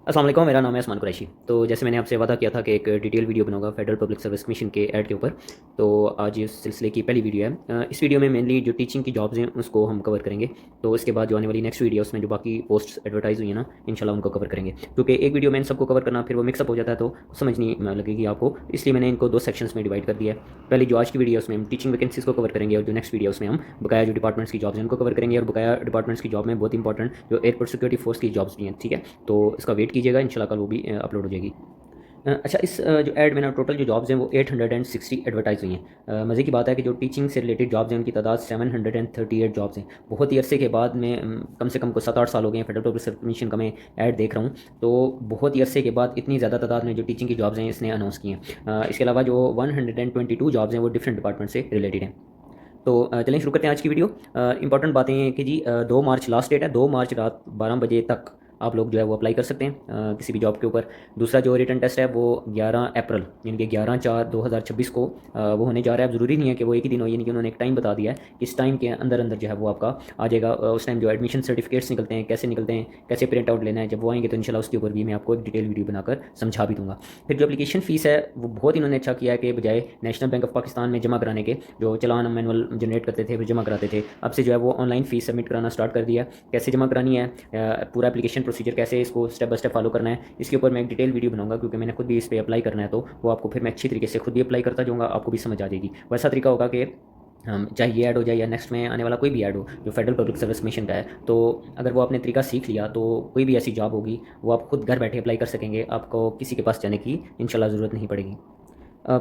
अस्सलाम वालेकुम, मेरा नाम है असमान कुरैशी। तो जैसे मैंने आपसे वादा किया था कि एक डिटेल वीडियो बनाऊंगा फेडरल पब्लिक सर्विस कमीशन के ऐड के ऊपर। तो आज इस सिलसिले की पहली वीडियो है। इस वीडियो में मेनली जो टीचिंग की जॉब्स हैं उसको हम कवर करेंगे। तो उसके बाद जो आने वाली नेक्स्ट वीडियो उसमें जो बाकी पोस्ट्स एडवर्टाइज हुई है ना, इंशाल्लाह उनको कवर करेंगे। क्योंकि एक वीडियो में इन सबको कवर करना फिर वो मिक्सअप हो जाता है, तो समझ नहीं लगेगी आपको, इसलिए मैंने इनको दो सेक्शंस में डिवाइड कर दिया है। पहले जो आज की वीडियो उसमें हम टीचिंग वैकेंसीज को कवर करेंगे, और जो नेक्स्ट वीडियो उसमें हम बकाया जो डिपार्टमेंट्स की जॉब्स हैं उनको कवर करेंगे। और बकाया डिपार्टमेंट्स की जॉब में बहुत इंपॉर्टेंट जो एयरपोर्ट सिक्योरिटी फोर्स की जॉब्स भी हैं, ठीक है। तो इसका वेट कीजिएगा, इंशाल्लाह कल वो भी अपलोड हो जाएगी। अच्छा, इस जो ऐड में ना टोटल जो जॉब्स हैं वो 860 एडवर्टाइज हुई हैं। मज़े की बात है कि जो टीचिंग से रिलेटेड जॉब्स हैं उनकी तादाद 738 जॉब्स हैं। बहुत ही अरसे के बाद में कम से कम को 7-8 साल हो गए हैं फेडरल पब्लिक सर्विस कमीशन का मैं ऐड देख रहा हूँ। तो बहुत ही अरसे के बाद इतनी ज़्यादा तादाद में जो टीचिंग की जॉब्स हैं इसने अनाउंस की हैं। इसके अलावा जो 122 जॉब्स हैं वो डिफरेंट डिपार्टमेंट से रिलेटेड हैं। तो चलिए शुरू करते हैं आज की वीडियो। इंपॉर्टेंट बातें हैं कि जी 2 मार्च लास्ट डेट है। 2 मार्च रात 12 बजे तक आप लोग जो है वो अप्लाई कर सकते हैं किसी भी जॉब के ऊपर। दूसरा जो रिटन टेस्ट है वो 11 अप्रैल यानी कि 11/4/2026 को वो होने जा रहा है। अब ज़रूरी नहीं है कि वो एक ही दिन हो, यानी कि उन्होंने एक टाइम बता दिया है कि इस टाइम के अंदर अंदर जो है वो आपका आ जाएगा। उस टाइम जो एडमिशन सर्टिफिकेट्स निकलते हैं, कैसे निकलते हैं, कैसे प्रिंट आउट लेना है, जब वो आएंगे तो इंशाल्लाह उसके ऊपर भी मैं आपको एक डिटेल वीडियो बनाकर समझा भी दूंगा। फिर जो एप्लीकेशन फ़ीस है वो बहुत इन्होंने अच्छा किया है कि बजाय नेशनल बैंक ऑफ पाकिस्तान में जमा कराने के, जो चलान मैनुअल जनरेट करते थे फिर जमा कराते थे, अब से जो है वो ऑनलाइन फ़ीस सबमिट कराना स्टार्ट कर दिया। कैसे जमा करानी है, पूरा एप्लीकेशन प्रोसीजर कैसे इसको स्टेप बाय स्टेप फॉलो करना है, इसके ऊपर मैं एक डिटेल वीडियो बनाऊंगा, क्योंकि मैंने खुद भी इस पर अप्लाई करना है। तो वो आपको फिर मैं अच्छी तरीके से खुद भी अप्लाई करता जाऊँगा, आपको भी समझ आ जाएगी। वैसा तरीका होगा कि हम चाहे ये ऐड हो जाए या नेक्स्ट में आने वाला कोई भी ऐड हो जो फेडरल पब्लिक सर्विस कमीशन का है, तो अगर वो आपने तरीका सीख लिया तो कोई भी ऐसी जॉब होगी वो आप खुद घर बैठे अप्लाई कर सकेंगे। आपको किसी के पास जाने की इंशाल्लाह ज़रूरत नहीं पड़ेगी।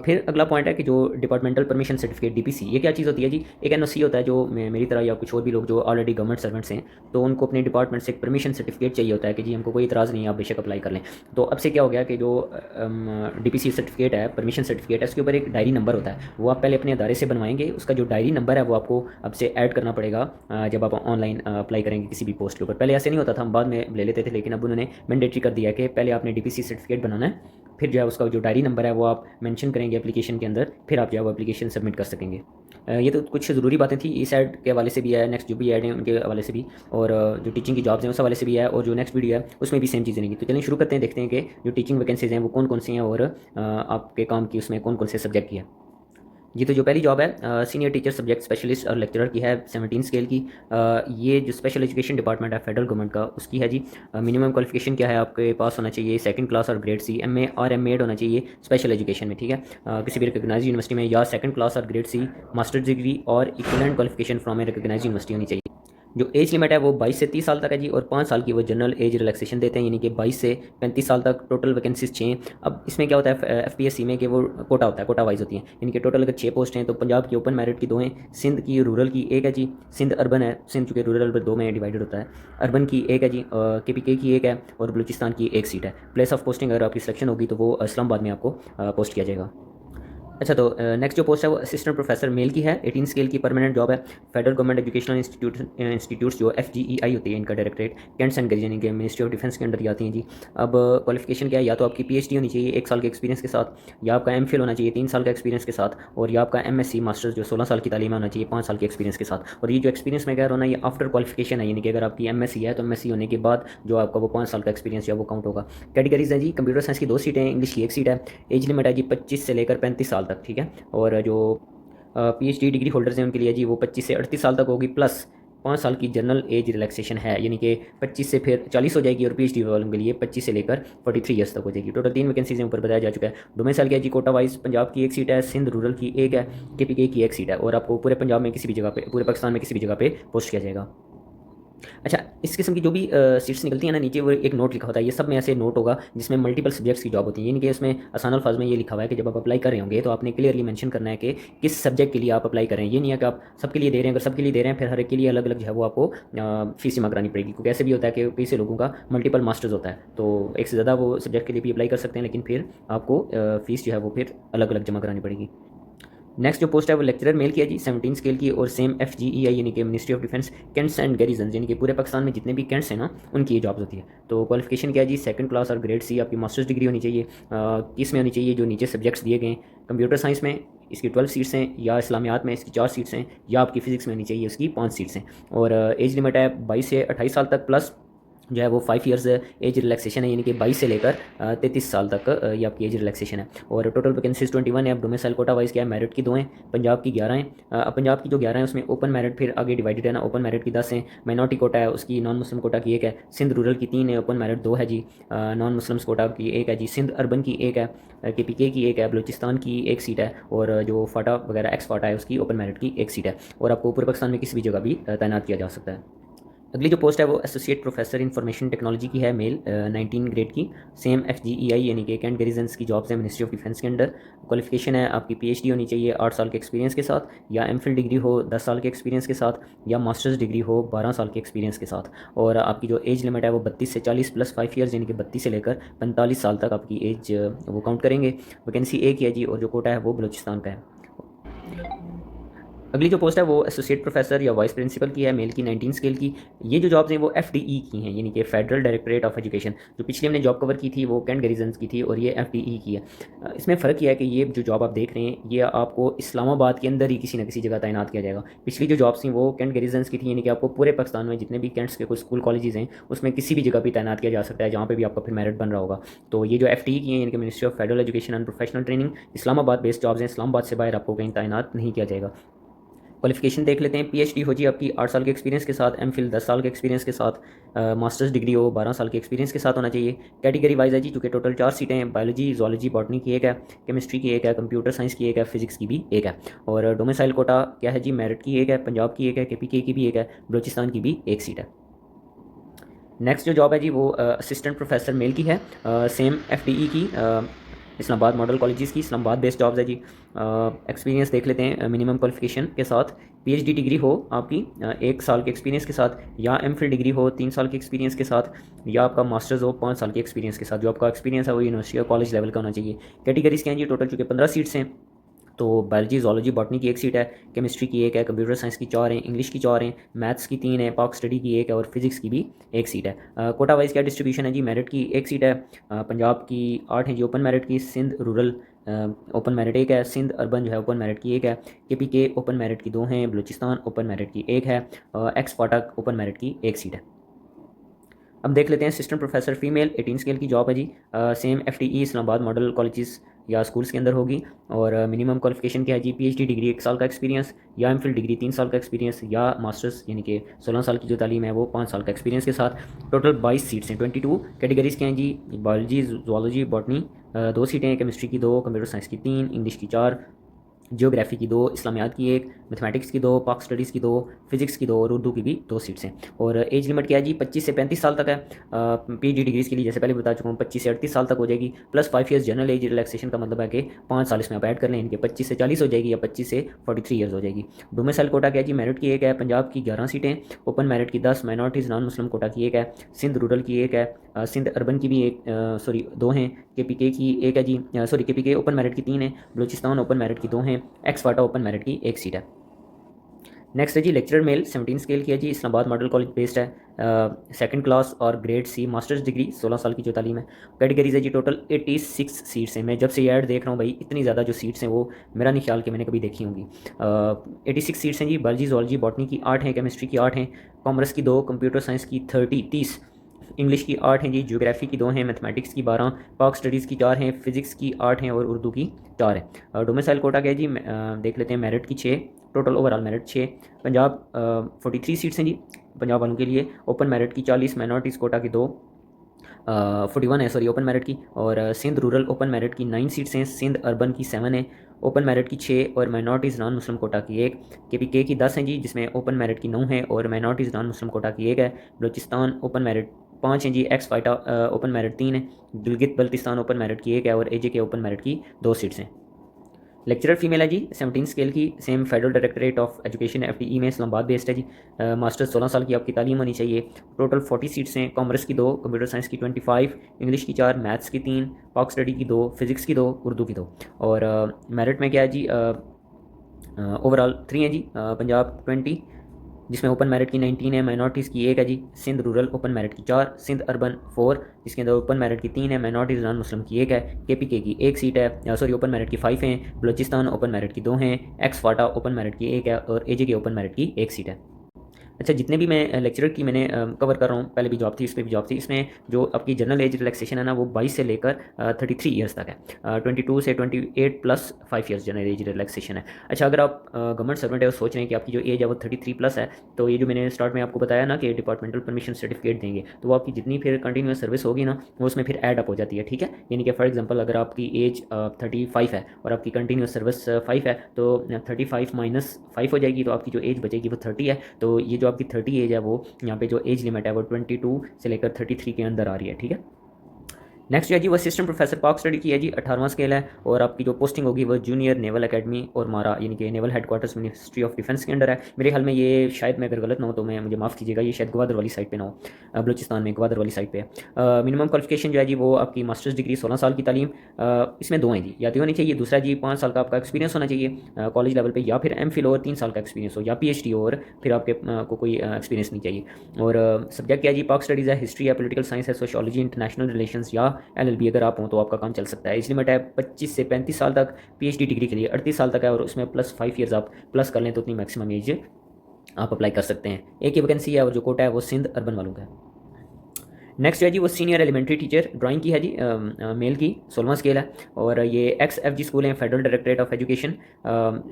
फिर अगला पॉइंट है कि जो डिपार्टमेंटल परमिशन सर्टिफिकेट डीपीसी, ये क्या चीज़ होती है जी? एक एनओसी होता है जो मेरी तरह या कुछ और भी लोग जो ऑलरेडी गवर्नमेंट सर्वेंट्स हैं, तो उनको अपने डिपार्टमेंट से एक परमिशन सर्टिफिकेट चाहिए होता है कि जी हमको कोई इतराज़ नहीं है, आप बेशक अप्लाई कर लें। तो अब से क्या हो गया कि जो डीपीसी सर्टिफिकेट है, परमिशन सर्टिफिकेट है, उसके ऊपर एक डायरी नंबर होता है। वो आप पहले अपने अदारे से बनवाएंगे, उसका जो डायरी नंबर है वो आपको अब से ऐड करना पड़ेगा जब आप ऑनलाइन अप्लाई करेंगे किसी भी पोस्ट के ऊपर। पहले ऐसे नहीं होता था, हम बाद में ले लेते थे, लेकिन अब उन्होंने मैंडेटरी कर दिया है कि पहले आपने डीपीसी सर्टिफिकेट बनाना है, फिर जो है उसका जो डायरी नंबर है वो आप मेंशन करेंगे एप्लीकेशन के अंदर, फिर आप जो है वो एप्लीकेशन सबमिट कर सकेंगे। ये तो कुछ ज़रूरी बातें थी, इस ऐड के हवाले से भी है, नेक्स्ट जो भी ऐड है उनके हवाले से भी, और जो टीचिंग की जॉब्स हैं उस हवाले से भी है, और जो नेक्स्ट वीडियो है उसमें भी सेम चीज़ें रहेंगी। तो चलिए शुरू करते हैं, देखते हैं कि जो टीचिंग वैकेंसीज हैं वो कौन कौन सी हैं, और आपके काम की उसमें कौन कौन से सब्जेक्ट की है। जी, तो जो पहली जॉब है सीनियर टीचर सब्जेक्ट स्पेशलिस्ट और लेक्चरर की है, 17 स्केल की। ये जो स्पेशल एजुकेशन डिपार्टमेंट है फेडरल गवर्नमेंट का उसकी है जी। मिनिमम क्वालिफिकेशन क्या है, आपके पास होना चाहिए सेकंड क्लास और ग्रेड सी, एमए और एमएड होना चाहिए स्पेशल एजुकेशन में, ठीक है। किसी भी रिकग्नाइज यूनिवर्सिटी में, या सेकंड क्लास और ग्रेड सी मास्टर्स डिग्री और equivalent qualification from a recognise university होनी चाहिए। जो एज लिमिट है वो 22 से 30 साल तक है जी, और 5 साल की वो जनरल एज रिलैक्सेशन देते हैं, यानी कि 22 से 35 साल तक टोटल वैकेंसीज 6। अब इसमें क्या होता है एफपीएससी में कि वो कोटा होता है, कोटा वाइज होती हैं, यानी कि टोटल अगर 6 पोस्ट हैं तो पंजाब की ओपन मेरिट की 2 हैं, सिंध की रूरल की 1 है जी, सिंध अर्बन है, सिंध चूँकि रूरल अर्बन 2 में डिवाइडेड होता है, अर्बन की 1 है जी, केपीके की 1 है, और बलूचिस्तान की 1 सीट है। प्लेस ऑफ पोस्टिंग अगर आपकी सिलेक्शन होगी तो वो इस्लामाबाद में आपको पोस्ट किया जाएगा। अच्छा, तो नेक्स्ट जो पोस्ट है वो असिस्टेंट प्रोफेसर मेल की है, 18 स्केल की परमानेंट जॉब है। फेडरल गवर्नमेंट एजुकेशनल इंस्टीट्यूट्स जो एफजीईआई होती है इनका डायरेक्टरेट, कैंट्स एंड यानी कि मिनिस्ट्री ऑफ डिफेंस के अंडर ही आती हैं जी। अब क्वालिफिकेशन क्या है, या तो आपकी पीएचडी होनी चाहिए 1 साल के एक्सपीरियंस के साथ, या आपका एमफिल होना चाहिए 3 साल का एक्सपीरियंस के साथ, और या आपका एमएससी मास्टर्स जो 16 साल की तालीम होना चाहिए 5 साल के एक्सपीरियंस के साथ। और ये जो एक्सपीरियंस मैं कह रहा हूँ ना, ये आफ्टर क्वालिफिकेशन है, यानी कि अगर आपकी एमएससी है तो एमएससी होने के बाद जो आपका वो 5 साल का एक्सपीरियंस है वो काउंट होगा। कैटेगरीज है जी, कंप्यूटर साइंस की 2 सीटें हैं, इंग्लिश की 1 सीट है। एज लिमिट है जी 25 से लेकर 35 साल तक, ठीक है। और जो पीएचडी डिग्री होल्डर्स हैं उनके लिए जी वो 25 से 38 साल तक होगी, प्लस 5 साल की जनरल एज रिलैक्सेशन है, यानी कि 25 से फिर 40 हो जाएगी, और पीएचडी वालों के लिए 25 से लेकर 43 ईयर्स तक हो जाएगी। टोटल 3 वैकेंसीज ऊपर बताया जा चुका है। डोमेसाइल क्या है जी, कोटा वाइज पंजाब की 1 सीट है, सिंध रूरल की 1 है, केपीके की 1 सीट है, और आपको पूरे पंजाब में किसी भी जगह पे, पूरे पाकिस्तान में किसी भी जगह पे पोस्ट किया जाएगा। अच्छा, इस किस्म की जो भी सीट्स निकलती हैं ना, नीचे वो एक नोट लिखा होता है, ये सब में ऐसे नोट होगा जिसमें मल्टीपल सब्जेक्ट्स की जॉब होती है, यानी कि इसमें आसान अल्फाज में ये लिखा हुआ है कि जब आप अप्लाई कर रहे होंगे तो आपने क्लियरली मेंशन करना है कि किस सब्जेक्ट के लिए आप अप्लाई कर रहे हैं। ये नहीं है कि आप सबके लिए दे रहे हैं, अगर सबके लिए दे रहे हैं फिर हर एक के लिए अलग अलग जो है वो आपको फीस जमा करानी पड़ेगी, क्योंकि ऐसे भी होता है कि कई से लोगों का मल्टीपल मास्टर्स होता है, तो एक से ज़्यादा वो सब्जेक्ट के लिए भी अप्लाई कर सकते हैं, लेकिन फिर आपको फीस जो है वो फिर अलग अलग जमा करानी पड़ेगी। नेक्स्ट जो पोस्ट है वो लेक्चरर मेल की है जी, 17 स्केल की, और सेम एफजीईआई यानी कि ministry of defence cantts and garrison, यानी कि पूरे पाकिस्तान में जितने भी कैंट्स हैं ना उनकी ये जॉब्स होती है। तो क्वालिफिकेशन क्या है जी, सेकंड क्लास और ग्रेड सी, आपकी मास्टर्स डिग्री होनी चाहिए। किस में होनी चाहिए, जो नीचे सब्जेक्ट्स दिए गए हैं, कंप्यूटर साइंस में इसकी 12 सीट्स हैं, या इस्लामियात में इसकी 4 सीट्स हैं, या आपकी फिजिक्स में होनी चाहिए उसकी 5 सीट्स हैं। और एज लिमिट है 22 से 28 साल तक, प्लस जो है वो 5 ईयर्स एज रिलैक्सेशन है, यानी कि 22 से लेकर 33 साल तक ये आपकी एज रिलैक्सेशन है। और टोटल वैकेंसीज 21 है। अब डोमिसाइल कोटा वाइज क्या है, मेरिट की 2 हैं, पंजाब की 11 हैं। अब पंजाब की जो 11 हैं उसमें ओपन मेरिट फिर आगे डिवाइडेड है ना, ओपन मेरिट की 10 हैं, माइनॉरिटी कोटा है उसकी, नॉन मुस्लिम कोटा की 1 है, सिंध रूरल की 3 है, ओपन मेरिट 2 है जी, नॉन मुस्लिम्स कोटा की 1 है जी, सिंध अर्बन की 1 है, KPK की 1 है, बलूचिस्तान की 1 सीट है, और जो फाटा वगैरह एक्स फाटा है उसकी ओपन मेरिट की 1 सीट है। और आपको पूरे पाकिस्तान में किसी भी जगह भी तैनात किया जा सकता है। अगली जो पोस्ट है वो एसोसिएट प्रोफेसर इंफॉर्मेशन टेक्नोलॉजी की है, मेल, 19 ग्रेड की, सेम FGEI यानी कि कैंट गैरिजन्स की जॉब्स है मिनिस्ट्री ऑफ डिफेंस के अंडर। क्वालिफिकेशन है आपकी PhD होनी चाहिए 8 साल के एक्सपीरियंस के साथ, या MPhil डिग्री हो 10 साल के एक्सपीरियंस के साथ, या मास्टर्स डिग्री हो 12 साल के एक्सपीरियंस के साथ। और आपकी जो एज लिमिट है वो 32 से 40 प्लस 5 ईयर्स, यानी कि 32 से लेकर 45 साल तक आपकी एज वो काउंट करेंगे। वैकेंसी एक ही है जी, और जो कोटा है वो बलूचिस्तान का है। अगली जो पोस्ट है वो एसोसिएट प्रोफेसर या वाइस प्रिंसिपल की है, मेल की, 19 स्केल की। ये जो जॉब्स हैं वो FDE की हैं, यानी कि फेडरल डायरेक्टरेट ऑफ एजुकेशन। जो पिछली हमने जॉब कवर की थी वो कैंट गैरिजन्स की थी, और ये FDE की है। इसमें फ़र्क यह है कि ये जो जॉब आप देख रहे हैं ये आपको इस्लामाबाद के अंदर ही किसी न किसी जगह तैनात किया जाएगा। पिछली जो जॉब्स थी वो कैंट गैरिजन्स की थी, यानी कि आपको पूरे पाकिस्तान में जितने भी कैंट्स के कोई स्कूल कॉलेजेस हैं उसमें किसी भी जगह भी तैनात किया जा सकता है, जहाँ पर भी आपका फिर मेरिट बन रहा होगा। तो ये जो FDE की हैं, यानी कि ministry of federal education and professional training, Islamabad based jobs हैं, इस्लामाबाद से बाहर आपको कहीं तैनात नहीं किया जाएगा। क्वालिफिकेशन देख लेते हैं। PhD हो जी आपकी 8 साल के एक्सपीरियंस के साथ, MPhil 10 साल के एक्सपीरियंस के साथ, मास्टर्स डिग्री हो 12 साल के एक्सपीरियंस के साथ होना चाहिए। कैटेगरी वाइज है जी, चूँकि टोटल 4 सीटें हैं, बायोलॉजी, जूलॉजी, बॉटनी की 1 है, केमिस्ट्री की 1 है, कंप्यूटर साइंस की 1 है, फिजिक्स की भी 1 है। और डोमिसाइल कोटा क्या है जी, मेरिट की 1 है, पंजाब की 1 है, KPK की भी 1 है, बलूचिस्तान की भी 1 सीट है। नेक्स्ट जो जॉब है जी वो असिस्टेंट प्रोफेसर मेल की है, सेम FDE की, इस्लामाबाद मॉडल कॉलेजेस की, इस्लामाबाद बेस्ड जॉब्स है जी। एक्सपीरियंस देख लेते हैं। मिनिमम क्वालिफिकेशन के साथ PhD डिग्री हो आपकी 1 साल के एक्सपीरियंस के साथ, या MPhil डिग्री हो 3 साल के एक्सपीरियंस के साथ, या आपका मास्टर्स हो 5 साल के एक्सपीरियंस के साथ। जो आपका एक्सपीरियंस है वो यूनिवर्सिटी और कॉलेज लेवल का होना चाहिए। कैटेगरीज क्या हैं जी, टोटल चूँकि 15 सीट्स हैं, तो बायोलॉजी, जूलॉजी, बॉटनी की 1 सीट है, केमिस्ट्री की 1 है, कंप्यूटर साइंस की 4 हैं, इंग्लिश की 4 हैं, मैथ्स की 3 है, पाक स्टडी की 1 है, और फिजिक्स की भी 1 सीट है। कोटा वाइज क्या डिस्ट्रीब्यूशन है जी, मेरिट की 1 सीट है, पंजाब की 8 है जी ओपन मेरिट की, सिंध रूरल ओपन मेरिट 1 है, सिंध अर्बन जो है ओपन मेरिट की 1 है, KPK ओपन मेरिट की 2 हैं, बलूचिस्तान ओपन मेरिट की 1 है, एक्स फाटक ओपन मेरिट की 1 सीट है। अब देख लेते हैं असिस्टेंट प्रोफेसर फीमेल, 18 स्केल की जॉब है जी, same FDE Islamabad model colleges या स्कूल्स के अंदर होगी। और मिनिमम क्वालिफिकेशन क्या है जी, PhD डिग्री 1 साल का एक्सपीरियंस, या MPhil डिग्री 3 साल का एक्सपीरियंस, या मास्टर्स यानी कि 16 साल की जो तालीम है वो 5 साल का एक्सपीरियंस के साथ। टोटल 22 सीट्स हैं, 22 कैटेगरीज के हैं जी, बायोलॉजी, जूलॉजी, बॉटनी 2 सीटें हैं, केमिस्ट्री की 2, कंप्यूटर साइंस की 3, इंग्लिश की 4, जियोग्राफी की 2, इस्लामियात की 1, मैथमेटिक्स की 2, पाक स्टडीज़ की 2, फिजिक्स की 2, और उर्दू की भी 2 सीट्स हैं। और एज लिमिट क्या है जी, 25 से 35 साल तक है। PhD डिग्रीज़ के लिए जैसे पहले बता चुका हूँ 25 से 38 साल तक हो जाएगी, plus 5 years general age relaxation का मतलब है कि 5 साल इसमें आप ऐड कर लें, इनके 25 से 40 हो जाएगी, या 25 से 43 ईयर्स हो जाएगी। डोमिसाइल कोटा क्या है जी, मेरिट की 1 है, पंजाब की 11 सीटें, ओपन मेरिट की 10, माइनॉरिटीज़ नॉन मुस्लिम कोटा की 1 है, सिंध रूरल की 1 है, सिंध अर्बन की भी 1 सॉरी 2 हैं, KPK की 1 है जी, सॉरी KPK ओपन मेरिट की 3 है, बलूचिस्तान ओपन मेरिट की 2 हैं, एक्स फाटा ओपन मेरिट की 1 सीट है। नेक्स्ट है जी लेक्चरर मेल, 17 स्केल की है जी, इस्लामाबाद मॉडल कॉलेज बेस्ड है, सेकंड क्लास और ग्रेड C मास्टर्स डिग्री, 16 साल की जो तालीम है। कैटेगरीज है जी टोटल 86 सीट्स हैं। मैं जब से ये ऐड देख रहा हूँ भाई, इतनी ज़्यादा जो सीट्स हैं वो मेरा नहीं ख्याल कि मैंने कभी देखी होंगी। 86 सीट्स हैं जी, बायोलॉजी, जूलॉजी, बॉटनी की 8 हैं, केमिस्ट्री की 8 हैं, कॉमर्स की 2, कंप्यूटर साइंस की 30, इंग्लिश की 8 हैं जी, ज्योग्राफी की 2 हैं, मैथमेटिक्स की 12, पाक स्टडीज़ की 4 हैं, फिजिक्स की 8 हैं, और उर्दू की 4 है। डोमिसाइल कोटा क्या है जी, देख लेते हैं। मेरिट की 6, total overall merit 6। Punjab 43 seats हैं जी पंजाब वालों के लिए, ओपन मेरिट की 40, माइनॉरिटीज़ कोटा की 2, 41 है सॉरी ओपन मेरिट की। और सिंध रूरल ओपन मेरिट की 9 सीट्स हैं, सिंध अर्बन की 7 है, ओपन मेरिट की 6, और माइनॉरिटीज़ नॉन मुस्लिम कोटा की 1, KPK की 10 हैं जी, जिसमें ओपन मेरिट की 9 है, और माइनॉरिटीज़ नॉन मुस्लिम कोटा की 1 है। बलूचिस्तान ओपन मेरिट 5 हैं जी, एक्स फाइटा ओपन मेरिट 3 है, गिलगित बल्तिस्तान ओपन मेरिट की 1 है, और AJK ओपन मेरिट की 2 सीट्स हैं। लेक्चरर फीमेल है जी, 17 स्केल की, same federal directorate of education FDE में, इस्लामाबाद बेस्ड है जी। मास्टर्स 16 साल की आपकी तालीम होनी चाहिए। टोटल 40 सीट्स हैं, कॉमर्स की 2, कंप्यूटर साइंस की 25, इंग्लिश की 4, मैथ्स की 3, पाक स्टडी की 2, फिजिक्स की 2, उर्दू की 2। और मेरिट में क्या है जी, ओवरऑल 3 है जी, पंजाब 20, जिसमें ओपन मेरिट की 19 है, माइनॉरिटीज़ की 1 है जी, सिंध रूरल ओपन मेरिट की 4, सिंध अर्बन 4, जिसके अंदर ओपन मेरिट की 3 है, माइनॉरिटीज़ नॉन मुस्लिम की 1 है, KPK की 1 सीट है, सॉरी ओपन मेरिट की 5 हैं, बलूचिस्तान ओपन मेरिट की 2 हैं, एक्स फाटा ओपन मेरिट की 1 है, और AJK ओपन मेरिट की 1 सीट है। अच्छा, जितने भी मैं लेक्चरर की मैंने कवर कर रहा हूँ, पहले भी जॉब थी, इस पर भी जॉब थी, इसमें जो आपकी जनरल एज रिलैक्सेशन है ना वो 22 से लेकर 33 ईयर्स तक है। 22 से 28 plus 5 years general age relaxation है। अच्छा, अगर आप गवर्नमेंट सर्वेंट है और सोच रहे हैं कि आपकी जो एज है वो 33 प्लस है, तो ये जो मैंने स्टार्ट में आपको बताया ना कि डिपार्टमेंटल परमिशन सर्टिफिकेट देंगे, तो वो आपकी जितनी फिर कंटिन्यूस सर्विस होगी ना वो उसमें फिर ऐड अप हो जाती है, ठीक है। यानी कि फॉर एग्जांपल अगर आपकी एज 35 है और आपकी कंटिन्यूस सर्विस 5 है, तो 35 माइनस 5 हो जाएगी, तो आपकी जो एज बचेगी वो 30 है। तो ये जो आपकी 30 एज है वो यहाँ पे जो एज लिमिट है वो 22 से लेकर 33 के अंदर आ रही है, ठीक है। नेक्स्ट जो है जी वो असिस्टेंट प्रोफेसर पाक स्टडी की है जी, 18वां स्केल है, और आपकी जो पोस्टिंग होगी वो जूनियर नेवल एकेडमी और मारा यानी कि naval headquarters ministry of defence के अंडर है। मेरे ख्याल में ये शायद मैं अगर गलत ना हो तो मैं मुझे माफ़ कीजिएगा, ये शायद ग्वादर वाली साइड पे ना हो, बलूचिस्तान में ग्वादर वाली साइड पे है। मिनिमम क्वालिफिकेशन जो है जी वो आपकी मास्टर्स डिग्री 16 साल की तालीम, इसमें दो हैं जी, या तो होनी चाहिए, दूसरा जी 5 साल का आपका एक्सपीरियंस होना चाहिए कॉलेज लेवल पर, या फिर MPhil और 3 साल का एक्सपीरियंस हो, या PhD और फिर आपके को कोई एक्सपीरियंस नहीं चाहिए। और सब्जेक्ट क्या है जी, पाक स्टडीज़ है, हिस्ट्री है, पोलिटिकल साइंस है, सोशियोलॉजी, इंटरनेशनल रिलेशंस या LLB अगर आप हो तो आपका काम चल सकता है। एज लिमिट है 25 से 35 साल तक, PhD डिग्री के लिए 38 साल तक है, और उसमें प्लस 5 ईयर्स आप प्लस कर लें तो उतनी मैक्सिमम एज आप अप्लाई कर सकते हैं। एक ही वैकेंसी है और जो कोटा है वो सिंध अर्बन वालों का है। नेक्स्ट जो है जी वो सीनियर एलिमेंट्री टीचर ड्राइंग की है जी, मेल की, 16वां स्केल है, और ये XFG स्कूल है, federal directorate of education,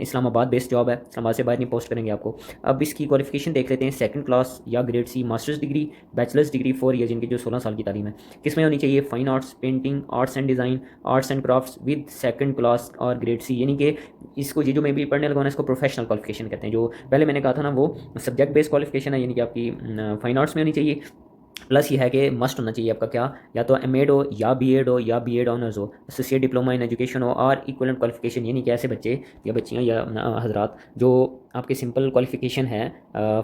Islamabad based job है, इस्लामाबाद से बाहर नहीं पोस्ट करेंगे आपको। अब इसकी क्वालिफिकेशन देख लेते हैं, सेकंड क्लास या grade C, masters degree, bachelors degree 4 year जिनकी जो 16 साल की तालीम है, किसमें होनी चाहिए, fine arts, painting, arts and design, arts and crafts with second class और ग्रेड C, यानी कि इसको ये जो मैं भी पढ़ने लगा ना इसको प्रोफेशनल क्वालिफिकेशन कहते हैं। जो पहले मैंने कहा था ना वो सब्जेक्ट बेस्ड क्वालिफिकेशन है, यानी कि आपकी फाइन आर्ट्स में होनी चाहिए, प्लस ये है कि मस्ट होना चाहिए आपका क्या, या तो MAd हो या B.Ed हो या B.Ed ऑनर्स हो, एसोसिएट डिप्लोमा इन एजुकेशन हो, और इक्वलेंट क्वालिफिकेशन, यानी कि ऐसे बच्चे या बच्चियाँ या हजरात जो आपके सिंपल क्वालिफिकेशन है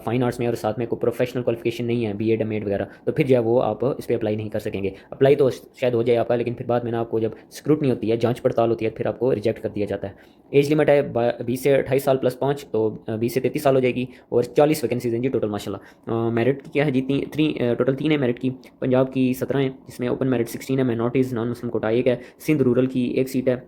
फाइन आर्ट्स में और साथ में कोई प्रोफेशनल क्वालिफिकेशन नहीं है B.Ed MAd वगैरह, तो फिर जो है वो आप इस पर अप्लाई नहीं कर सकेंगे। अप्लाई तो शायद हो जाए आपका, लेकिन फिर बाद में ना आपको जब स्क्रूटनी होती है, जांच पड़ताल होती है, फिर आपको रिजेक्ट कर दिया जाता है। एज लिमिट है 20 से 28 साल प्लस 5, तो 20 से 33 साल हो जाएगी, और 40 वैकेंसीज हैं जी टोटल माशाल्लाह। मेरिट की क्या है जी, टोटल 3 है मेरिट की। पंजाब की 17 है, जिसमें ओपन मेरिट 16 है, माइनॉरिटीज़ नॉन मुस्लिम कोटा 1 है, सिंध रूरल की 1 सीट है,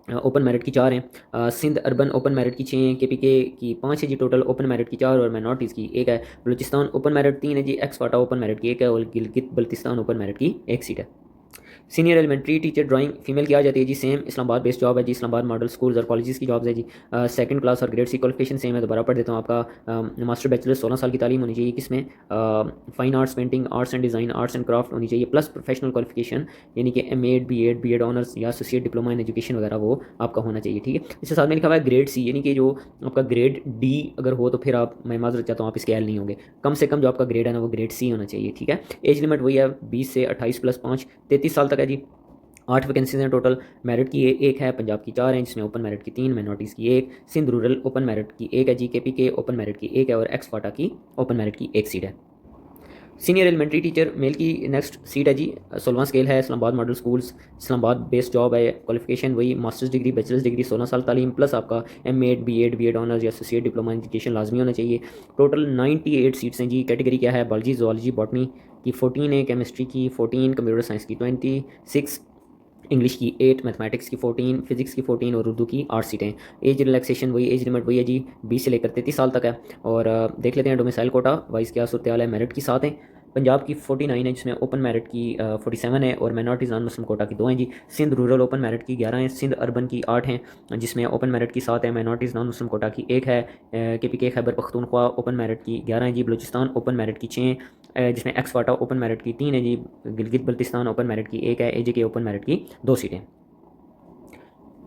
ओपन मेरिट की 4 हैं, सिंध अर्बन ओपन मेरिट की 6 हैं, KPK की 5 है जी, टोटल ओपन मेरिट की 4 और माइनॉरिटीज़ की 1 है, बलूचिस्तान ओपन मेरिट 3 है जी, एक्स-फाटा ओपन मेरिट की 1 है, और गिलगित बल्तिस्तान ओपन मेरिट की 1 सीट है। Senior elementary teacher drawing female की आ जाती है जी, सेम इस्लामाबाद बेस्ड जॉब है जी, इस्लामाबाद मॉडल स्कूल्स और कॉलेजेस की जॉब्स है जी। सेकंड क्लास और ग्रेड C क्वालिफिकेशन सेम है, दोबारा पढ़ देता हूँ, आपका मास्टर बैचलर 16 साल की तालीम होनी चाहिए, किसमें fine arts, painting, arts and design, arts and craft होनी चाहिए, प्लस प्रोफेशनल क्वालिफिकेशन, यानी कि MAd B.Ed ऑनर्स या एसोसिएट डिप्लोमा इन एजुकेशन वगैरह वो आपका होना चाहिए, ठीक है। इसके साथ में लिखा हुआ है ग्रेड C, यानी कि जो आपका ग्रेड D अगर हो तो फिर आप, मैं माजरत चाहता हूँ, आप इसके एल नहीं होंगे, कम से कम जो आपका ग्रेड है ना वो ग्रेड C होना चाहिए, ठीक है। एज लिमिट वही है 20 से 28 प्लस 5 33 साल तक है जी। 8 वैकेंसीज हैं टोटल, मेरिट की 1 है, पंजाब की 4 हैं, जिसमें ओपन मेरिट की 3, माइनॉरिटीज़ की 1, सिंध रूरल ओपन मेरिट की 1 है जी, KPK ओपन मेरिट की 1 है, और एक्स-फाटा की ओपन मेरिट की 1 सीट है। सीनियर एलिमेंट्री टीचर मेल की नेक्स्ट सीट है जी, 16वां स्केल है, Islamabad model schools, Islamabad based job है, क्वालिफिकेशन वही मास्टर्स डिग्री, बैचलर्स डिग्री, 16 साल तालीम, प्लस आपका MAd B.Ed ऑनर्स या एसोसिएट डिप्लोमा एजुकेशन लाजमी होना चाहिए। टोटल 98 सीट्स हैं जी। कैटेगरी क्या है, बायोलॉजी, जोलॉजी, बॉटनी की 14 है, केमिस्ट्री की 14, कंप्यूटर साइंस की 26, इंग्लिश की 8, मैथमेटिक्स की 14, फिजिक्स की 14 और उर्दू की 8 सीटें। एज रिलैक्सेशन वही, एज लिमिट वही है जी, 20 से लेकर 33 साल तक है। और देख लेते हैं डोमिसाइल कोटा वाइस क्या सूरत हाल है। मेरिट की 7 है, पंजाब की 49 है, जिसमें ओपन मेरिट की 47 है, और माइनॉरिटीज़ नॉन मुस्लिम कोटा की 2 हैं जी। सिंध रूरल ओपन मेरिट की 11 है, सिंध अर्बन की 8 हैं, जिसमें ओपन मेरिट की 7 है, माइनॉरिटीज़ नॉन मुस्लिम कोटा की 1 है। KPK Khyber Pakhtunkhwa open merit की 11 है जी, बलूचिस्तान ओपन मेरिट की 6, जिसमें एक्स-फाटा ओपन मेरिट की 3 है जी, गिलगित बल्तिस्तान ओपन मेरिट की 1 है, AJK ओपन मेरिट की 2 सीटें।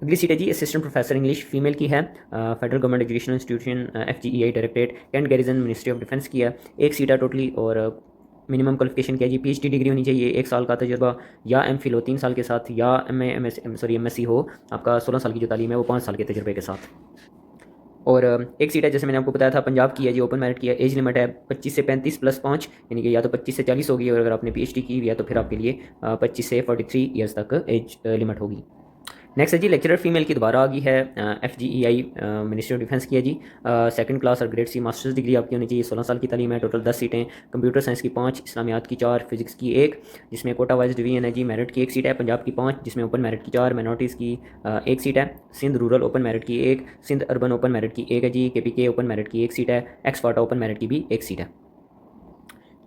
अगली सीट है जी असिस्टेंट प्रोफेसर इंग्लिश, फीमेल की है, federal government educational institution FGEI directorate, cantt garrison ministry of defence की है, 1 सीट है टोटली। और मिनिमम क्वालिफिकेशन क्या है जी, PhD डिग्री होनी चाहिए, 1 साल का तजुर्बा, या MPhil हो 3 साल के साथ, या MSc हो आपका 16 साल की जो तालीम है वो 5 साल के तजुर्बे के साथ। और एक सीट है जैसे मैंने आपको बताया था पंजाब की है जी, ओपन मेरिट की है, एज लिमिट है 25 से 35 प्लस 5, यानी कि या तो 25 से 40 होगी, और अगर आपने PhD की हुई है तो फिर आपके लिए 25 से 43 ईयर्स तक एज लिमिट होगी। नेक्स्ट है जी लेक्चरर फीमेल की दोबारा आ गई है। FGEI मिनिस्ट्री ऑफ डिफेंस की है जी। सेकंड क्लास और ग्रेड सी मास्टर्स डिग्री आपकी होनी चाहिए। 16 साल की तालीम है। टोटल 10 सीटें। कंप्यूटर साइंस की 5, इस्लामियात की 4, फिजिक्स की 1, जिसमें कोटा वाइज डिवीजन है जी। मेरिट की 1 सीट है। पंजाब की 5, जिसमें ओपन मेरिट की 4, माइनॉरिटीज़ की 1 सीट है। सिंध रूरल ओपन मेरिट की 1, सिंध अर्बन ओपन मेरिट की 1 है जी। KPK ओपन मेरिट की 1 सीट है। एक्सफाटा ओपन मेरिट की भी 1 सीट है।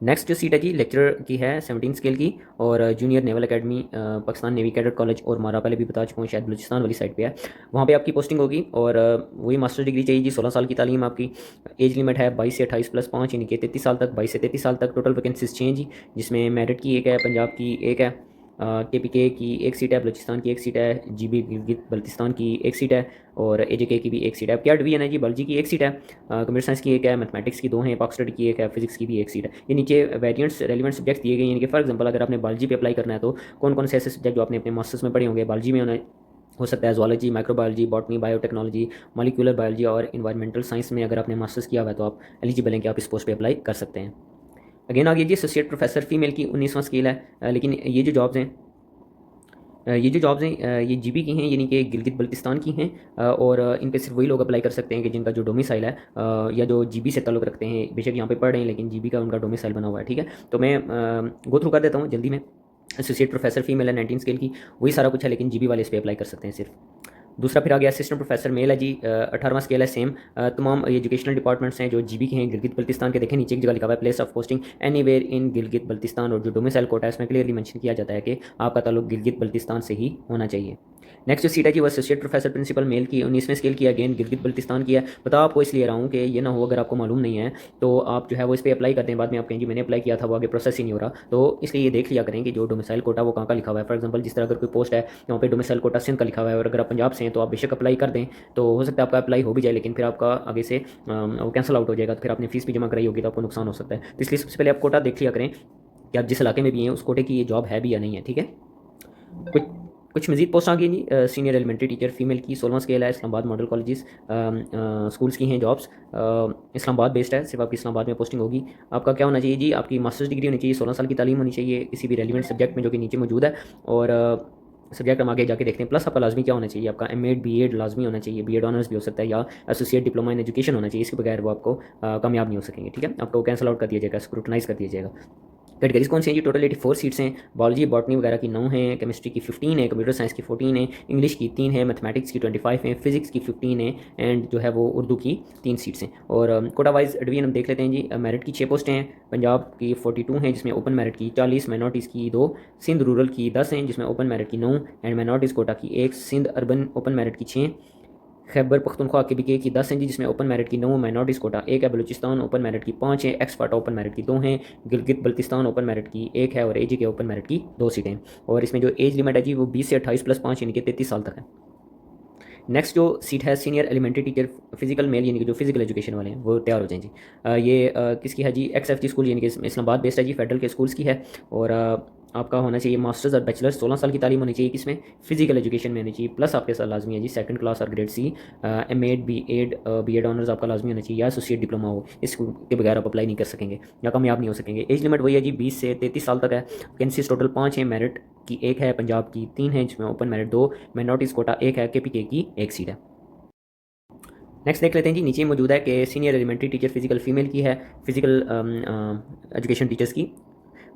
नेक्स्ट जो सीट है जी लेक्चरर की है 17 स्केल की, और junior naval academy Pakistan navy cadet college और मारा पहले भी बता चुका हूँ, शायद बलूचिस्तान वाली साइड पे है, वहाँ पे आपकी पोस्टिंग होगी। और वही मास्टर डिग्री चाहिए जी। 16 साल की तालीम आपकी। एज लिमिट है 22 से 28 प्लस 5 यानी कि 33 साल तक, 22 से 33 साल तक। टोटल वैकेंसीज छः जी, जिसमें मेरिट की 1 है, पंजाब की 1 है, KPK की 1 सीट है, बलूचिस्तान की 1 सीट है, GB गिलगित बल्तिस्तान की 1 सीट है, और AJK की भी 1 सीट है। क्या डिवीजन है जी? बायोलॉजी की 1 सीट है, कंप्यूटर साइंस की 1 है, मैथमेटिक्स की 2 हैं, पाक स्टडी की 1 है, फिजिक्स की भी 1 सीट है। ये नीचे वेरिएंट्स रेलिवेंट सब्जेक्ट दिए गए हैं, यानी कि फॉर एग्जांपल अगर आपने बायोलॉजी पे अप्लाई करना है तो कौन कौन से ऐसे सब्जेक्ट जो आपने अपने मास्टर्स में पढ़े होंगे बायोलॉजी में हो सकता है zoology, microbiology, botany, biotechnology, molecular biology और इन्वायरमेंटल साइंस में अगर आपने मास्टर्स किया हुआ है तो आप एलिजिबल हैं कि आप इस पोस्ट पे अप्लाई कर सकते हैं। अगेन आ गई जी एसोसिएट प्रोफेसर फीमेल की 19वां स्केल है। लेकिन ये जो जॉब्स हैं ये GB की हैं, यानी कि गिलगित बल्तिस्तान की हैं। और इन पे सिर्फ वही लोग अप्लाई कर सकते हैं कि जिनका जो डोमिसाइल है या जो GB से ताल्लुक़ रखते हैं। बेशक यहाँ पे पढ़ रहे हैं लेकिन GB का उनका डोमिसाइल बना हुआ है, ठीक है। तो मैं गो थ्रू कर देता हूँ जल्दी में। एसोसिएट प्रोफेसर फीमेल है 19 स्केल की, वही सारा कुछ है, लेकिन GB वाले इस पर अप्लाई कर सकते हैं सिर्फ। दूसरा फिर आ गया असिस्टेंट प्रोफेसर मेल है जी। 18वां स्केल है सेम। तमाम एजुकेशनल डिपार्टमेंट्स हैं जो GB के हैं गिलगित बल्तिस्तान के। देखें नीचे एक जगह लिखा हुआ है place of posting anywhere in Gilgit Baltistan, और जो डोमिसाइल कोटा है इसमें क्लियरली मेंशन किया जाता है कि आपका ताल्लुक गिलगित बल्तिस्तान से ही होना चाहिए। नेक्स्ट जो सीट है जी वो एसोसिएट प्रोफेसर प्रिंसिपल मेल की 19वें स्केल की, अगेन गिलगित बल्तिस्तान की है। बता आपको इसलिए रहा हूँ कि ये ना हो अगर आपको मालूम नहीं है तो आप जो है वो इस पर अप्लाई करते हैं, बाद में आप कहेंगे मैंने अप्लाई किया था वो आगे प्रोसेस ही नहीं हो रहा। तो इसलिए ये देख लिया करें कि जो डोमिसाइल कोटा वो कहाँ का लिखा हुआ है। फॉर एग्जाम्पल जिस तरह अगर कोई पोस्ट है वहाँ पे डोमिसाइल कोटा सिंध का लिखा हुआ है, और अगर आप पंजाब से हैं तो आप बेशक अप्लाई कर दें, तो हो सकता है आपका अप्लाई हो भी जाए लेकिन फिर आपका आगे से वो कैंसिल आउट हो जाएगा, तो फिर आपने फीस भी जमा कराई होगी तो आपको नुकसान हो सकता है। तो इसलिए सबसे पहले आप कोटा देख लिया करें कि आप जिस इलाके में भी हैं उस कोटे की ये जॉब है भी या नहीं है, ठीक है। कुछ कुछ मजीद पोस्ट आ गई जी। सीनियर एलिमेंट्री टीचर फीमेल की 16वां स्केल है। इस्लामाबाद मॉडल कॉलेजेस स्कूल्स की हैं जॉब्स। इस्लामाबाद बेस्ड है, सिर्फ आपकी इस्लामाबाद में पोस्टिंग होगी। आपका क्या होना चाहिए जी? आपकी मास्टर्स डिग्री होनी चाहिए, 16 साल की तालीम होनी चाहिए किसी भी रेलिवेंट सब्जेक्ट में जो कि नीचे मौजूद है। और सब्जेक्ट हम आगे जाके देखते हैं। प्लस आपका लाजमी क्या होना चाहिए? आपका M.Ed B.Ed लाजमी होना चाहिए। B.Ed ऑनर्स भी हो सकता है, या एसोसिएट डिप्लोमा इन एजुकेशन होना चाहिए। इसके बगैर वो आपको कामयाब नहीं हो सकेंगे, ठीक है। आपको कैंसिल आउट कर दिया जाएगा, स्क्रूटनाइज कर दिया जाएगा। कैटेगरीज कौन सी हैं जी? टोटल 84 सीट्स हैं। बायोलॉजी बॉटनी वगैरह की 9 हैं, केमिस्ट्री की 15 है, कंप्यूटर साइंस की 14 है, इंग्लिश की 3 है, मैथमेटिक्स की 25 हैं, फिजिक्स की 15 है, एंड जो है वो उर्दू की 3 सीट्स हैं। और कोटा वाइज डिवीजन हम देख लेते हैं जी। मेरिट की 6 पोस्टें हैं। पंजाब की 42 हैं जिसमें ओपन मेरिट की 40, माइनॉरिटीज़ की 2, सिंध रूरल की 10 हैं जिसमें ओपन मेरिट की 9 एंड माइनॉरिटीज़ कोटा की 1, सिंध अर्बन ओपन मेरिट की 6, खैबर पख्तूनख्वा KPK की 10 हैं जी जिसमें ओपन मेरिट की 9, माइनॉरिटीज़ कोटा 1 है, बलूचिस्तान ओपन मेरिट की 5 है, एक्सफाटा ओपन मेरिट की 2 हैं, गिलगित बल्तिस्तान ओपन मेरिट की 1 है, और AJK ओपन मेरिट की 2 सीटें हैं। और इसमें जो एज लिमिट है जी वो 20 से 28 प्लस 5 यानी कि 33 साल तक है। नेक्स्ट जो सीट है senior elementary teacher physical male, यानी कि जो फिजिकल एजुकेशन वाले हैं वो तैयार हो जाएं जी। ये किसकी है जी? XFG स्कूल, यानी कि इस्लामाबाद बेस्ड है जी, फेडरल के स्कूल्स की है। और आपका होना चाहिए मास्टर्स और बैचलर्स, 16 साल की तालीम होनी चाहिए, किसमें? फिजिकल एजुकेशन में होनी चाहिए। प्लस आपके साथ लाजमी है जी सेकंड क्लास और grade C, M.Ed B.Ed honours आपका लाजमी होना चाहिए, या एसोसिएट डिप्लोमा हो, इसके बगैर आप अप्लाई नहीं कर सकेंगे या कामयाब नहीं हो सकेंगे। एज लिमिट वही है जी 20 से 33 साल तक है। वैकेंसीज टोटल 5 हैं। मेरिट की 1 है, पंजाब की 3 है जिसमें ओपन मेरिट 2, माइनॉरिटीज़ कोटा 1 है, KPK की 1 सीट है। नेक्स्ट देख लेते हैं जी। नीचे मौजूद है कि senior elementary teacher physical female की है, फिजिकल एजुकेशन टीचर्स की,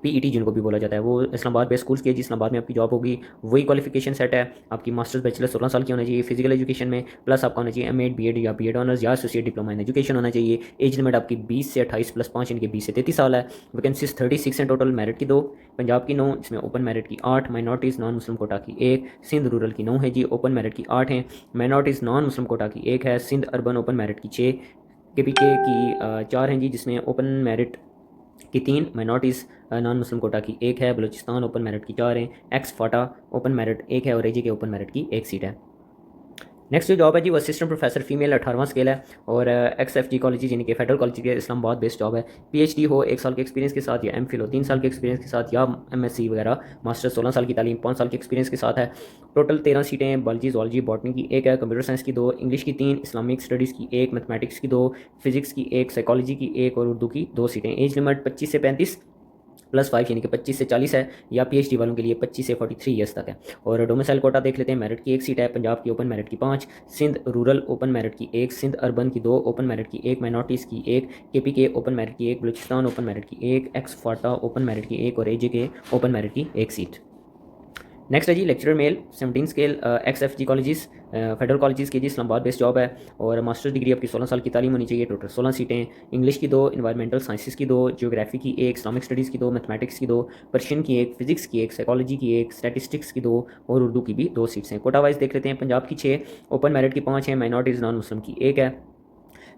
PET जिनको भी बोला जाता है, वो इस्लामाबाद बेस्ड स्कूल्स की है जी। इस्लामाबाद में आपकी जॉब होगी। वही क्वालिफिकेशन सेट है आपकी, मास्टर्स बैचलर 16 साल की होना चाहिए फिजिकल एजुकेशन में, प्लस आपका होना चाहिए M.Ed B.Ed या B.Ed ऑनर्स या एसोसिएट डिप्लोमा इन एजुकेशन होना चाहिए। एज लिमिट आपकी 20 से 28 प्लस 5 इनके 20 से 33 साल है। वैकेंसीज 36 हैं टोटल। मेरिट की 2, पंजाब की 9 इसमें ओपन मेरिट की 8, माइनॉरिटीज़ नॉन मुस्लिम कोटा की 1, सिंध रूरल की 9 है जी, ओपन मेरिट की 8 है, माइनॉरिटीज़ नॉन मुस्लिम कोटा की 1 है, सिंध अर्बन ओपन मेरिट की 6, KPK की 4 हैं जी जिसमें ओपन मेरिट की 3, माइनॉरिटीज़ नॉन मुस्लिम कोटा की 1 है, बलूचिस्तान ओपन मेरिट की 4 है, एक्सफाटा ओपन मेरिट 1 है, और AJK ओपन मेरिट की 1 सीट है। नेक्स्ट जो जॉब है जी वो असिस्टेंट प्रोफेसर फीमेल 18वां स्केल है। और XFG कॉलेज यानी कि फेडरल कॉलेज के इस्लामाबाद बेस्ड जॉब है। PhD हो 1 साल के एक्सपीरियंस के साथ, या MPhil हो 3 साल के एक्सपीरियंस के साथ, या MSc वगैरह, मास्टर 16 साल की तालीम 5 साल के एक्सपीरियंस के साथ है। टोटल 13 सीटें हैं। बायोलॉजी जूलॉजी बॉटनी की 1 है, कंप्यूटर साइंस की 2, इंग्लिश की 3, इस्लामिक स्टडीज़ की 1, मैथमेटिक्स की 2, फिजिक्स की 1, साइकोलॉजी की 1 और उर्दू की 2 सीटें। एज लिमिट 25 से 35 +5 यानी कि 25 से 40 है, या PhD वालों के लिए 25 से 43 ईयर्स तक है। और डोमिसाइल कोटा देख लेते हैं। मेरिट की 1 सीट है, पंजाब की ओपन मेरिट की 5, सिंध रूरल ओपन मेरिट की 1, सिंध अर्बन की 2, ओपन मेरिट की 1, माइनॉरिटीज़ की 1, KPK ओपन मेरिट की 1, बलूचिस्तान ओपन मेरिट की 1, एक्स फाटा ओपन मेरिट की 1 और AJK ओपन मेरिट की 1 सीट। नेक्स्ट है जी lecturer male 17 scale XFG colleges, federal colleges की जी इस्लामाबाद बेस्ड जॉब है, और मास्टर्स डिग्री आपकी 16 साल की तालीम होनी चाहिए। टोटल 16 सीटें, इंग्लिश की 2, इन्वायरमेंटल साइंसेस की 2, ज्योग्राफी की 1, इस्लामिक स्टडीज़ की 2, मैथमेटिक्स की 2, पर्शियन की 1, फिजिक्स की 1, साइकोलॉजी की 1, स्टैटिस्टिक्स की 2 और उर्दू की भी 2 सीट्स हैं। कोटा वाइज देख लेते हैं। पंजाब की 6, ओपन मेरिट की 5 है, माइनॉरिटीज़ नॉन मुस्लिम की 1 है,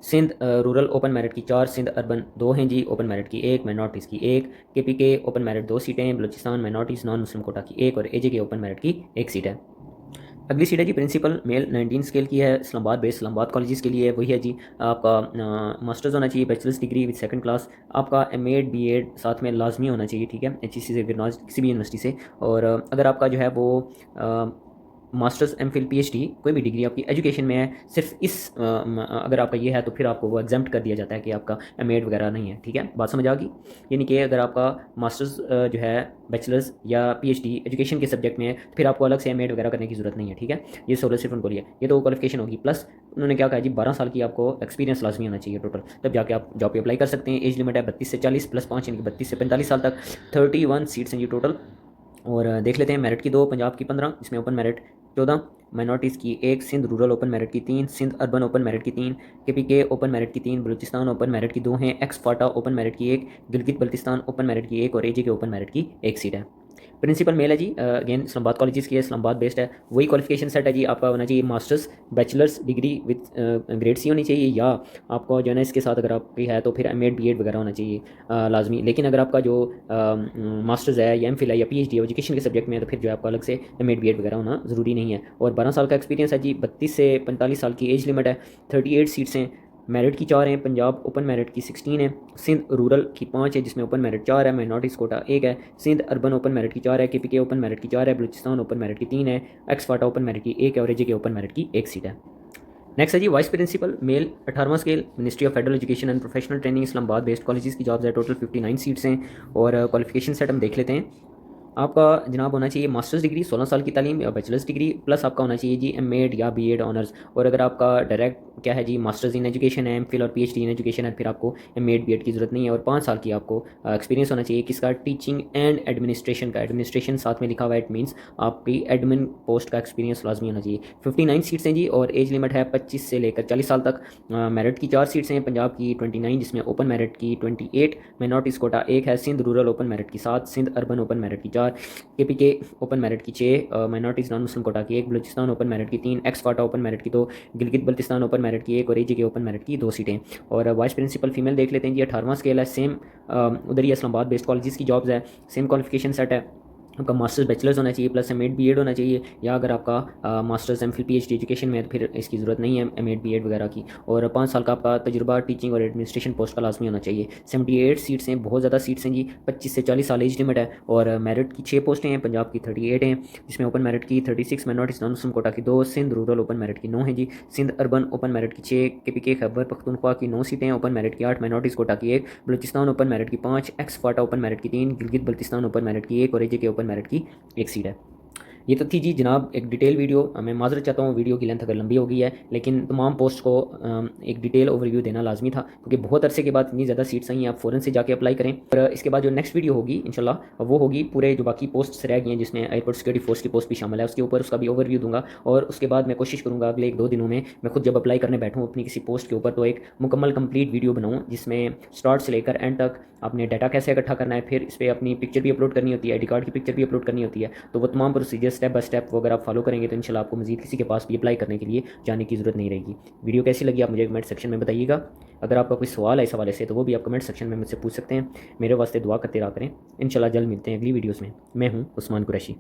सिंध रूरल ओपन मेरिट की 4, सिंध अर्बन 2 हैं जी, ओपन मेरिट की 1, माइनॉरिटीज़ की 1, KPK ओपन मेरिट 2 सीटें हैं, Balochistan minorities non Muslim quota की 1 और AJK ओपन मेरिट की 1 सीट है। अगली सीट है जी प्रिंसिपल मेल 19 स्केल की है, इस्लामाबाद बेस्ड इस्लामाबाद कॉलेजेस के लिए। वही है जी, आपका मास्टर्स होना चाहिए, bachelors degree with second class, आपका MA BEd साथ में लाजमी होना चाहिए, ठीक है, HEC से फिर किसी भी यूनिवर्सिटी से। और अगर आपका जो है वो मास्टर्स MPhil PhD कोई भी डिग्री आपकी एजुकेशन में है, सिर्फ इस अगर आपका ये है तो फिर आपको वो एग्जाम्प्ट कर दिया जाता है कि आपका MA वगैरह नहीं है, ठीक है, बात समझ आ गई। यानी कि अगर आपका मास्टर्स जो है बैचलर्स या PhD एजुकेशन के सब्जेक्ट में है, फिर आपको अलग से MA वगैरह करने की जरूरत नहीं है, ठीक है। ये सहूलत सिर्फ उनको लिए, ये तो क्वालिफिकेशन होगी। प्लस उन्होंने क्या कहा जी 12 साल की आपको एक्सपीरियंस लाजमी होना चाहिए टोटल, तब जाके आप जॉब पे अप्लाई कर सकते हैं। एज लिमिट है 32 से 40 +5 यानी कि 32 से 45 साल तक। 31 सीट्स हैं जी टोटल। और देख लेते हैं। मेरिट की 2, पंजाब की 15, इसमें ओपन मेरिट 14, माइनॉरिटीज़ की 1, सिंध रूरल ओपन मेरिट की 3, सिंध अर्बन ओपन मेरिट की 3, KPK ओपन मेरिट की 3, बलूचिस्तान ओपन मेरिट की 2 हैं, एक्स फाटा ओपन मेरिट की 1, गिलगित बल्तिस्तान ओपन मेरिट की 1 और AJK ओपन मेरिट की 1 सीट है। प्रिंसिपल मेल है जी, अगेन इस्लामाबाद कॉलेजेस की है, इस्लामाबाद बेस्ड है। वही क्वालिफिकेशन सेट है जी, आपका होना चाहिए masters bachelors degree with grade C होनी चाहिए, या आपको जो है ना इसके साथ अगर आपकी है तो फिर MA BEd वगैरह होना चाहिए लाजमी। लेकिन अगर आपका जो मास्टर्स है या MPhil है या PhD एजुकेशन के सब्जेक्ट में है तो फिर जो है आपका अलग से MA BEd वगैरह होना ज़रूरी नहीं है। और 12 साल का एक्सपीरियंस है जी, 32 से 45 साल की एज लिमिट है, 38 सीट्स हैं, मेरिट की 4 हैं, पंजाब ओपन मेरिट की 16 है, सिंध रूरल की 5 है जिसमें ओपन मेरिट 4 है, माइनॉरिटीज़ कोटा 1 है, सिंध अर्बन ओपन मेरिट की 4 है, KPK ओपन मेरिट की 4 है, बलूचिस्तान ओपन मेरिट की 3 है, एक्स फाटा ओपन मेरिट की 1 है और AJK ओपन मेरिट की 1 सीट है। नेक्स्ट है जी वाइस प्रिंसिपल मेल 18वां scale, ministry of federal education and professional training, Islamabad based colleges की जॉब्स है। टोटल 59 सीट्स हैं। और क्वालिफिकेशन सेट हम देख लेते हैं। आपका जनाब होना चाहिए मास्टर्स डिग्री 16 साल की तालीम या बैचलर्स डिग्री, प्लस आपका होना चाहिए जी MA या BEd ऑनर्स। और अगर आपका डायरेक्ट क्या है जी मास्टर्स इन एजुकेशन है, MPhil और PhD इन एजुकेशन है, फिर आपको MA BEd की ज़रूरत नहीं है। और 5 साल की आपको एक्सपीरियंस होना चाहिए किसका, टीचिंग एंड एडमिनिस्ट्रेशन का। एडमिनिस्ट्रेशन साथ में लिखा हुआ है, इट मीन्स आपकी एडमिन पोस्ट का एक्सपीरियंस लाजमी होना चाहिए। 59 सीट्स हैं जी, और एज लिमिट है 25 से लेकर 40 साल तक। मेरिट की 4 सीट्स हैं, पंजाब की 29 जिसमें ओपन मेरिट की 28, माइनॉरिटीज़ कोटा 1 है, सिंध रूरल ओपन मेरिट की 7, सिंध अर्बन ओपन मेरिट की 4, KPK ओपन मेरिट की 6, माइनॉरिटीज़ नॉन मुस्लिम कोटा की 1, बलूचिस्तान ओपन मेरिट की 3, एक्स फाटा ओपन मेरिट की 2, गिलगित बल्तिस्तान ओपन मेरिट की 1 और AJK ओपन मेरिट की 2 सीटें। और वाइस प्रिंसिपल फीमेल देख लेते हैं जी, 18वां स्केल है, सेम उधर ही इस्लामाबाद बेस्ड कॉलेजेस की जॉब्स है, सेम क्वालिफिकेशन सेट है। आपका मास्टर्स बैचलर्स होना चाहिए, प्लस MA BEd होना चाहिए, या अगर आपका मास्टर्स MPhil PhD एजुकेशन में है तो फिर इसकी ज़रूरत नहीं है MA BEd वगैरह की। और 5 साल का आपका तजुर्बा टीचिंग और एडमिनिस्ट्रेशन पोस्ट का लाजमी होना चाहिए। 78 सीट्स हैं, बहुत ज़्यादा सीट्स हैं जी, 25 से 40 साल एज लिमिट है। और मेरिट की 6 पोस्टें हैं, पंजाब की 38 हैं जिसमें ओपन मेरिट की 36, माइनॉरिटीज़ नॉन मुस्लिम कोटा की 2, सिंध रूरल ओपन मेरिट की 9 है जी, सिंध अर्बन ओपन मेरिट की 6, KPK खैबर पख्तूनख्वा की 9 सीटें हैं, ओपन मेरिट की 8, माइनॉरिटीज़ कोटा की 1, बलूचिस्तान ओपन मेरिट की 5, एक्स फाटा ओपन मेरिट की 3, गिलगित बल्तिस्तान ओपन मेरिट की 1 और AJK ओपन मेरिट की 1 सीट है। ये तो थी जी जनाब एक डिटेल वीडियो। मैं माज़रत चाहता हूँ वीडियो की लेंथ अगर लंबी हो गई है, लेकिन तमाम पोस्ट को एक डिटेल ओवरव्यू देना लाजमी था, क्योंकि बहुत अरसे के बाद इतनी ज़्यादा सीट्स आई हैं। आप फ़ौरन से जाके अप्लाई करें। और इसके बाद जो नेक्स्ट वीडियो होगी इंशाल्लाह वो होगी पूरे जो बाकी पोस्ट्स रह गई हैं, जिसमें एयरपोर्ट सिक्योरिटी फोर्स की पोस्ट भी शामिल है, उसके ऊपर उसका भी ओवरव्यू दूंगा। और उसके बाद मैं कोशिश करूँगा अगले 1-2 दिनों में मैं खुद जब अप्लाई करने बैठूँ अपनी किसी पोस्ट के ऊपर, तो एक मुकम्मल कंप्लीट वीडियो बनाऊँ जिसमें स्टार्ट से लेकर एंड तक आपने डाटा कैसे इकट्ठा करना है, फिर इस पर अपनी पिक्चर भी अपलोड करनी होती है, ID कार्ड की पिक्चर भी अपलोड करनी होती है। तो वो तमाम प्रोसीजर स्टेप बाय स्टेप वो अगर आप फॉलो करेंगे तो इंशाल्लाह आपको मजीद किसी के पास भी अप्लाई करने के लिए जाने की ज़रूरत नहीं रहेगी। वीडियो कैसी लगी आप मुझे कमेंट सेक्शन में बताइएगा। अगर आपका कोई सवाल है इस हवाले से तो वो भी आप कमेंट सेक्शन में मुझसे पूछ सकते हैं। मेरे वास्ते दुआ करते रहा करें। इंशाल्लाह जल्द मिलते हैं अगली वीडियोज़ में। मैं हूँ उस्मान कुरैशी।